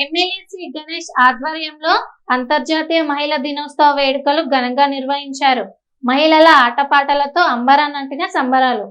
MLA Shri Ganesh ఆధ్వర్యంలో అంతర్జాతీయ మహిళా దినోత్సవ వేడుకలు ఘనంగా నిర్వహించారు. మహిళల ఆటపాటలతో అంబరాన్నంటిన సంబరాలు.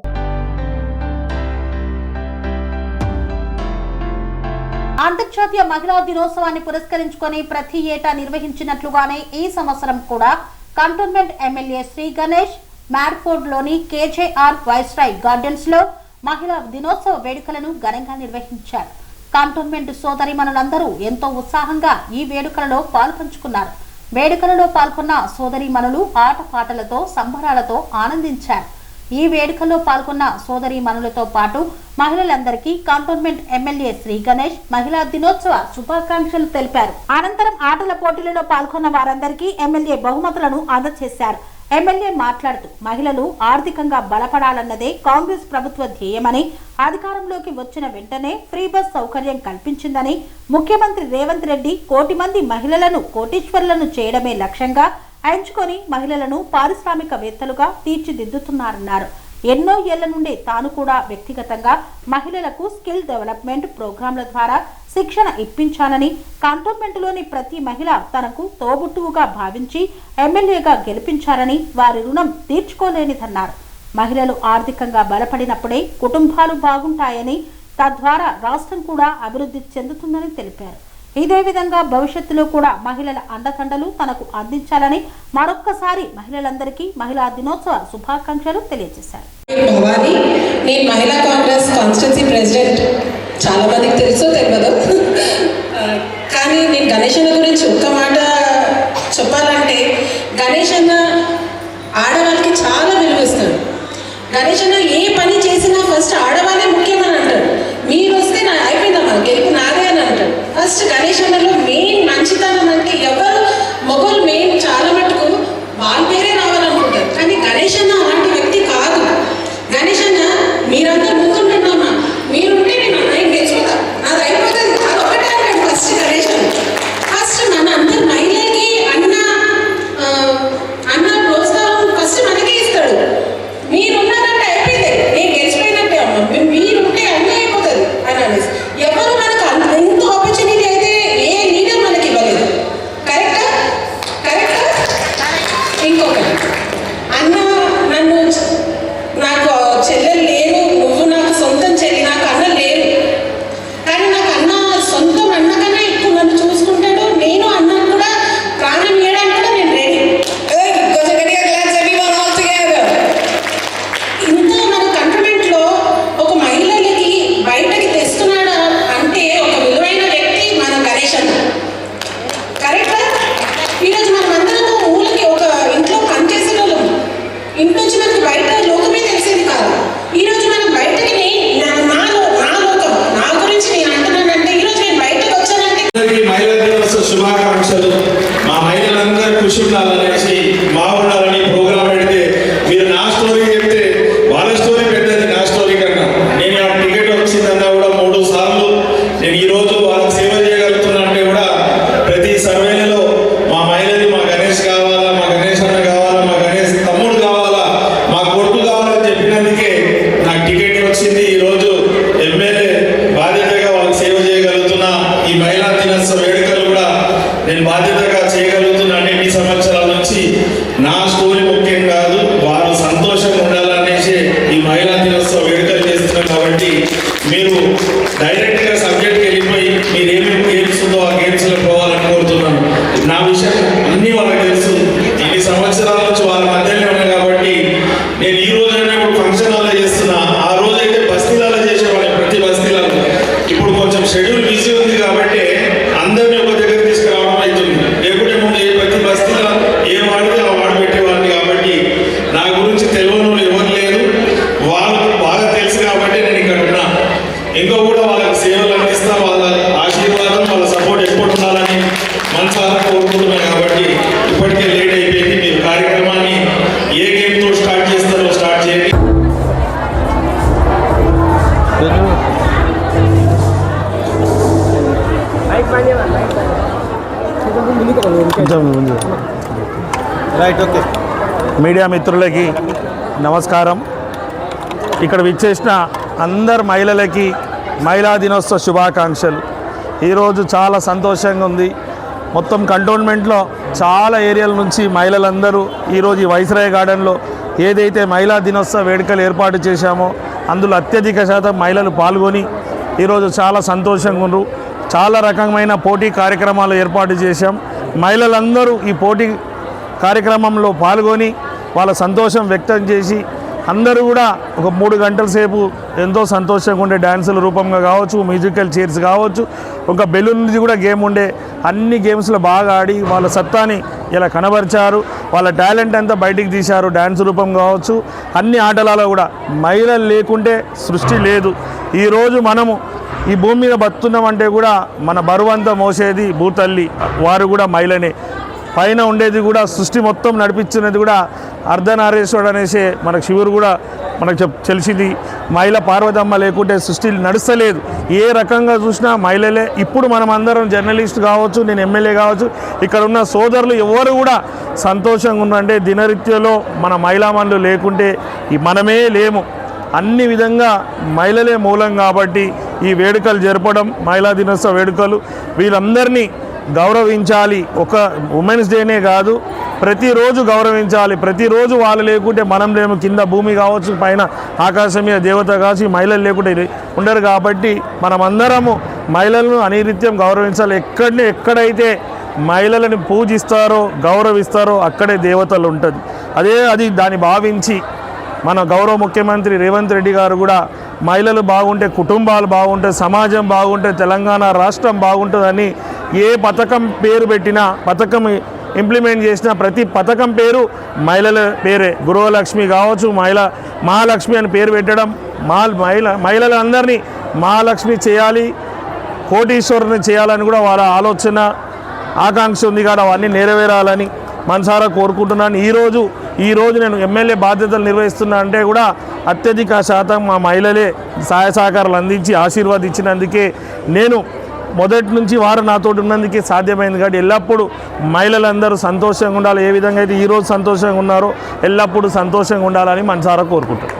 అంతర్జాతీయ మహిళా దినోత్సవాన్ని పురస్కరించుకొని ప్రతి ఏటా నిర్వహించినట్లుగానే ఈ సంవత్సరం కూడా కంటోన్మెంట్ ఎమ్మెల్యే శ్రీ గణేష్ మ్యాడ్ఫోర్డ్ లోని కేజేఆర్ వైస్రాయ్ గార్డెన్స్ లో మహిళా దినోత్సవ వేడుకలను ఘనంగా నిర్వహించారు. కంటోన్మెంట్ సోదరిమణులందరూ ఎంతో ఉత్సాహంగా ఈ వేడుకలలో పాల్పంచుకున్నారు. వేడుకలలో పాల్గొన్న సోదరిమణులు ఆటపాటలతో సంబరాలతో ఆనందించారు. ఈ వేడుకల్లో పాల్గొన్న సోదరిమణులతో పాటు మహిళలందరికీ కంటోన్మెంట్ ఎమ్మెల్యే శ్రీ గణేష్ మహిళా దినోత్సవ శుభాకాంక్షలు తెలిపారు. అనంతరం ఆటల పోటీలలో పాల్గొన్న వారందరికీ ఎమ్మెల్యే బహుమతులను అందజేశారు. ఎమ్మెల్యే మాట్లాడుతూ మహిళలు ఆర్థికంగా బలపడాలన్నదే కాంగ్రెస్ ప్రభుత్వ ధ్యేయమని, అధికారంలోకి వచ్చిన వెంటనే ఫ్రీ బస్ సౌకర్యం కల్పించిందని, ముఖ్యమంత్రి రేవంత్ రెడ్డి కోటి మంది మహిళలను కోటీశ్వరులను చేయడమే లక్ష్యంగా ఎంచుకొని మహిళలను పారిశ్రామికవేత్తలుగా తీర్చిదిద్దుతున్నారన్నారు. ఎన్నో ఏళ్ల నుండి తాను కూడా వ్యక్తిగతంగా మహిళలకు స్కిల్ డెవలప్మెంట్ ప్రోగ్రాంల ద్వారా శిక్షణ ఇప్పించాలని, కంటోన్మెంట్లోని ప్రతి మహిళ తనకు తోబుట్టువుగా భావించి ఎమ్మెల్యేగా గెలిపించారని, వారి రుణం తీర్చుకోలేనిదన్నారు. మహిళలు ఆర్థికంగా బలపడినప్పుడే కుటుంబాలు బాగుంటాయని, తద్వారా రాష్ట్రం కూడా అభివృద్ధి చెందుతుందని తెలిపారు. ఇదే విధంగా భవిష్యత్తులో కూడా మహిళల అండదండలు తనకు అందించాలని మరొక్కసారి మహిళలందరికీ మహిళా దినోత్సవ శుభాకాంక్షలు తెలియజేశారు. నేను మహిళా కాంగ్రెస్ కాన్స్టిట్యూన్సీ ప్రెసిడెంట్. చాలా మందికి తెలుసో తెలియదు, కానీ నేను గణేష్ అన్న గురించి ఒక్క మాట చెప్పాలంటే, గణేష్ అన్న ఆడవాళ్ళకి చాలా విలువిస్తాడు. గణేష్ అన్న ఏ పని చేసినా ఫస్ట్ ఆడవాళ్ళే ముఖ్యమని అంటాడు. మీరు వస్తే నా అయిపోయిందమ్మా గెలుపు నాదే అని అంటాడు. ఫస్ట్ గణేష్ అన్నలో మెయిన్ మంచితనం అంటే ఎవరు మొగలు మెయిన్ చాలా మటుకు వాళ్ళ పేరే రావాలనుకుంటారు, కానీ గణేష్ అన్న అలాంటి వ్యక్తి కాదు. గణేష్ అన్న మీరంతా ముందుంటున్నామా, మీరుంటే నేను గెలుచుకుంటా, నాది అయిపోతుంది, అది ఒకటే అంటాడు ఫస్ట్ గణేష్ అన్న. ఫస్ట్ మన అందరు మహిళలకి అన్న ప్రోత్సాహం ఫస్ట్ మనకే ఇస్తాడు. మీరున్నారంటే అయిపోయింది, నేను గెలిచిపోయినట్టే అమ్మ, మీరుంటే అన్నీ అయిపోతుంది అని అనేసి. ఎవరు మనకు ఎంత ఆపర్చునిటీ అయితే ఏ లీడర్ మనకి ఇవ్వలేదు. కరెక్టా? ఇంకొకటి, అన్న నన్ను నాకు చెల్లెలు లేరు, నువ్వు నాకు సొంతం చెల్లి, నాకు అన్న లేరు, కానీ నాకు అన్న సొంతం అన్న కన్నా ఎక్కువ నన్ను చూసుకుంటాడు. నేను అన్నను కూడా ప్రాణం ఇవ్వడానికి కూడా నేను రెడీ. ఇంత మన కంటోన్మెంట్లో ఒక మహిళలకి బయటకి తెస్తున్నాడా అంటే ఒక విలువైన వ్యక్తి మన గణేష్ అన్న. కరెక్టా? ఈరోజు మనం అందరం ఊళ్ళకి ఒక ఇంట్లో పనిచేసే వాళ్ళం, ఇంటి నుంచి మనకి బయట లోకమే తెలిసేది కాదు. ఈరోజు మనం బయటకి నా లోకం, నా గురించి నేను అంటున్నానంటే ఈరోజు నేను బయటకు వచ్చానంటే. మహిళా దినోత్సవ శుభాకాంక్షలు. మా మహిళలందరూ కృషి ఉండాలనేసి బాగుండాలని ప్రోగ్రాం పెడితే మీరు నా స్టోరీ చెప్తే వాళ్ళ స్టోరీ పెద్దది నా స్టోరీ కన్నా. నేను ఆ టికెట్ వచ్చిందన్నా కూడా 3 సార్లు నేను ఈరోజు వాళ్ళకి సేవ చేయగలుగుతున్నా అంటే కూడా ప్రతి సర్వేలలో మా మహిళలు మా గణేష్ కావాలా, మా గణేష్ అన్న కావాలా, మా గణేష్ తమ్ముడు కావాలా, మా కొడుకు కావాలని చెప్పినందుకే నాకు టికెట్ వచ్చింది. ఈరోజు ఎమ్మెల్యే బాధ్యతగా వాళ్ళకి సేవ చేయగలుగుతున్నా. ఈ మహిళా దినోత్సవ వేడుకలు కూడా నేను బాధ్యతగా చేయగలుగుతున్నా. అన్ని సంవత్సరాల నుంచి నా స్టోరీ ముఖ్యం కాదు, వారు సంతోషంగా ఉండాలనేసి ఈ మహిళా దినోత్సవ వేడుకలు చేస్తున్నాం. కాబట్టి మీరు డైరెక్ట్గా సబ్జెక్ట్కి వెళ్ళిపోయి మీరు ఏమేమి గేమ్స్ ఉందో ఆ గేమ్స్లో పోవాలని కోరుతున్నాను. నా విషయం అన్నీ వాళ్ళకి తెలుసు. ఇన్ని సంవత్సరాల నుంచి వాళ్ళ మధ్యలో ఉన్నాయి కాబట్టి నేను ఈ రోజైనా ఇప్పుడు ఫంక్షన్ హాల్లో చేస్తున్నా. ఆ రోజైతే బస్తీలలో చేసేవాళ్ళం, ప్రతి బస్తీలలో. ఇప్పుడు కొంచెం షెడ్యూల్ బిజీ ఉంది కాబట్టి అందరినీ ఒక దగ్గర తీసుకురావడం అవుతుంది. లేకుంటే ముందు ప్రతి బస్తీలో ఏ వాడితే ఆ వాడు పెట్టేవాడిని. కాబట్టి నా గురించి తెలియని ఎవరు లేరు, వాళ్ళకు బాగా తెలుసు కాబట్టి నేను ఇక్కడ ఉన్నా. ఇంకా కూడా వాళ్ళకి సేవలు అందిస్తా. వాళ్ళ ఆశీర్వాదం, వాళ్ళ సపోర్ట్ ఎప్పుడు ఉండాలని మనసారా కోరుకుంటున్నాను. కాబట్టి ఇప్పటికే లేట్ అయిపోయింది. మీరు కార్యక్రమాన్ని ఏ గేమ్తో స్టార్ట్ చేస్తారో స్టార్ట్ చేయండి. Right, okay. మీడియా మిత్రులకి నమస్కారం. ఇక్కడ విచ్చేసిన అందరు మహిళలకి మహిళా దినోత్సవ శుభాకాంక్షలు. ఈరోజు చాలా సంతోషంగా ఉంది. మొత్తం కంటోన్మెంట్లో చాలా ఏరియాల నుంచి మహిళలందరూ ఈరోజు ఈ వైస్రాయ్ గార్డెన్లో ఏదైతే మహిళా దినోత్సవ వేడుకలు ఏర్పాటు చేశామో అందులో అత్యధిక శాతం మహిళలు పాల్గొని ఈరోజు చాలా సంతోషంగా ఉన్నారు. చాలా రకమైన పోటీ కార్యక్రమాలు ఏర్పాటు చేశాం. మహిళలందరూ ఈ పోటీ కార్యక్రమంలో పాల్గొని వాళ్ళ సంతోషం వ్యక్తం చేసి అందరూ కూడా ఒక 3 గంటల సేపు ఎంతో సంతోషంగా ఉండే డ్యాన్సుల రూపంగా కావచ్చు, మ్యూజికల్ చైర్స్ కావచ్చు, ఒక బెలూన్ది కూడా గేమ్ ఉండే, అన్ని గేమ్స్లో బాగా ఆడి వాళ్ళ సత్తాని ఇలా కనబరిచారు. వాళ్ళ టాలెంట్ అంతా బయటికి తీశారు. డ్యాన్స్ రూపం కావచ్చు, అన్ని ఆటలలో కూడా మహిళలు లేకుంటే సృష్టి లేదు. ఈరోజు మనము ఈ భూమి మీద బతుకున్నామంటే కూడా మన బరువంతా మోసేది భూతల్లి, వారు కూడా మహిళనే. పైన ఉండేది కూడా సృష్టి మొత్తం నడిపించినది కూడా అర్ధనారీశ్వరుడు అనేసి మనకు శివుడు కూడా మనకు తెలిసింది. మహిళ పార్వతమ్మ లేకుంటే సృష్టి నడుస్తలేదు. ఏ రకంగా చూసినా మహిళలే. ఇప్పుడు మనం అందరం జర్నలిస్ట్ కావచ్చు, నేను ఎమ్మెల్యే కావచ్చు, ఇక్కడ ఉన్న సోదరులు ఎవరు కూడా సంతోషంగా ఉన్నారంటే దినరీత్యలో మన మహిళామణులు లేకుంటే మనమే లేము. అన్ని విధంగా మహిళలే మూలం కాబట్టి ఈ వేడుకలు జరపడం, మహిళా దినోత్సవ వేడుకలు వీళ్ళందరినీ గౌరవించాలి. ఒక ఉమెన్స్ డేనే కాదు, ప్రతిరోజు గౌరవించాలి. ప్రతిరోజు వాళ్ళు లేకుంటే మనం లేము. కింద భూమి కావచ్చు, పైన ఆకాశం మీద దేవత కావచ్చు, మహిళలు లేకుంటే ఉండరు. కాబట్టి మనమందరము మహిళలను అనిరిత్యం గౌరవించాలి. ఎక్కడైతే మహిళలను పూజిస్తారో గౌరవిస్తారో అక్కడే దేవతలు ఉంటుంది. అది దాన్ని భావించి మన గౌరవ ముఖ్యమంత్రి రేవంత్ రెడ్డి గారు కూడా మహిళలు బాగుంటే కుటుంబాలు బాగుంటాయి, సమాజం బాగుంటే తెలంగాణ రాష్ట్రం బాగుంటుందని ఏ పథకం పేరు పెట్టినా, పథకం ఇంప్లిమెంట్ చేసిన ప్రతి పథకం పేరు మహిళల పేరే. గృహలక్ష్మి కావచ్చు, మహాలక్ష్మి అని పేరు పెట్టడం, మహిళలందరినీ మహాలక్ష్మి చేయాలి, కోటీశ్వరుని చేయాలని కూడా వాళ్ళ ఆలోచన ఆకాంక్ష ఉంది. కాబట్టి అవన్నీ నెరవేరాలని మనసారా కోరుకుంటున్నాను. ఈరోజు నేను ఎమ్మెల్యే బాధ్యతలు నిర్వహిస్తున్నా అంటే కూడా అత్యధిక శాతం మా మహిళలే సహాయ సహకారాలు అందించి ఆశీర్వాదించినందుకే, నేను మొదటి నుంచి వారు నాతో ఉన్నందుకే సాధ్యమైంది. కాబట్టి ఎల్లప్పుడూ మహిళలందరూ సంతోషంగా ఉండాలి. ఏ విధంగా అయితే ఈరోజు సంతోషంగా ఉన్నారో ఎల్లప్పుడూ సంతోషంగా ఉండాలని మనసారా కోరుకుంటాను.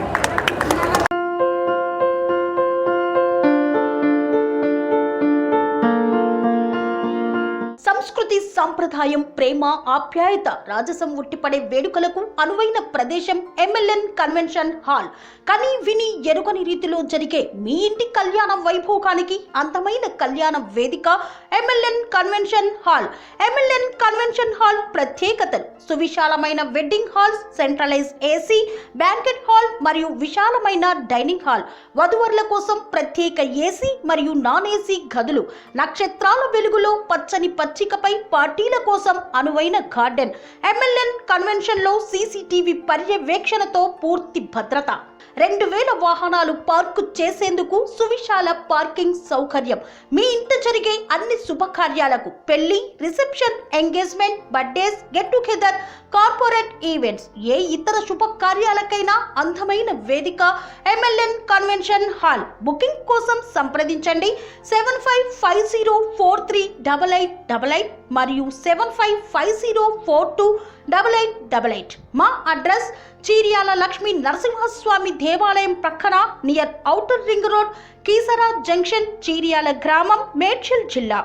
సంస్కృతి, సంప్రదాయం, ప్రేమ, ఆప్యాయత, రాజసం ఉట్టిపడే వేడుకలకు అనువైన ప్రదేశం ఎమ్మెల్యన్ కన్వెన్షన్ హాల్. కని విని ఎరుగని రీతిలో జరిగే మీ ఇంటి కళ్యాణ వైభోగానికి అందమైన కళ్యాణ వేదిక MLN convention hall. MLN convention hall ప్రత్యేకతలు: సువిశాలమైన wedding halls, centralise AC banquet hall మరియు విశాలమైన డైనింగ్ హాల్, వధువరుల కోసం ప్రత్యేక ఏసీ మరియు నాన్ ఏసీ గదులు, నక్షత్రాల వెలుగులో పచ్చని పచ్చికపై పార్టీల కోసం అనువైన గార్డెన్. ఎమ్మెల్యన్ కన్వెన్షన్ లో సీసీటీవీ పర్యవేక్షణతో పూర్తి భద్రత. 2000 వాహనాలు పార్కు చేసేందుకు సువిశాల పార్కింగ్ సౌకర్యం. మీ ఇంట జరిగే అన్ని శుభకార్యాలకు, పెళ్లి, reception, engagement, birthdays, get together, corporate events, ఏ ఇతర శుభకార్యాలకైనా అందమైన వేదిక ఎమ్మెల్యన్ కన్వెన్షన్ హాల్. బుకింగ్ కోసం సంప్రదించండి 7550438888 మరియు 7550428888. మా అడ్రస్ చీర్యాల లక్ష్మీ నరసింహస్వామి దేవాలయం ప్రక్కన, near outer ring road, Keesara junction, Cheeryal గ్రామం, మేడ్చల్ జిల్లా.